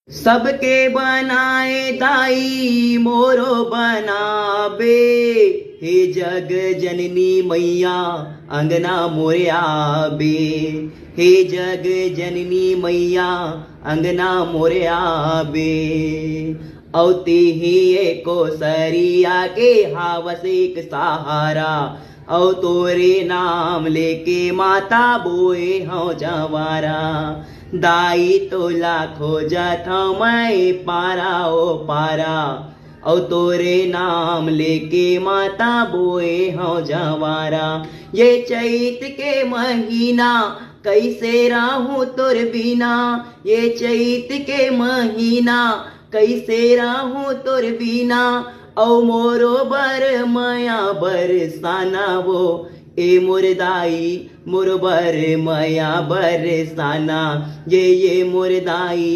सबके बनाए दाई मोरो बनाबे। हे जग जननी मैया अंगना मोरे आबे। हे जग जननी मैया अंगना मोरे आबे। औती ही एको सरिया के हावस एक सहारा। औ तोरे नाम लेके माता बोए हूँ जवारा। दाई तो लाखो जात मैं पारा ओ पारा। औ तोरे नाम लेके माता बोए हूँ जवारा। ये चैत के महीना कैसे रहूं तोर बिना। ये चैत के महीना कैसे रहूं तोर बिना। औ मोरो बर मया बरसाना वो। ए मोर दाई मोर बर मया बरसाना। ये मोर दाई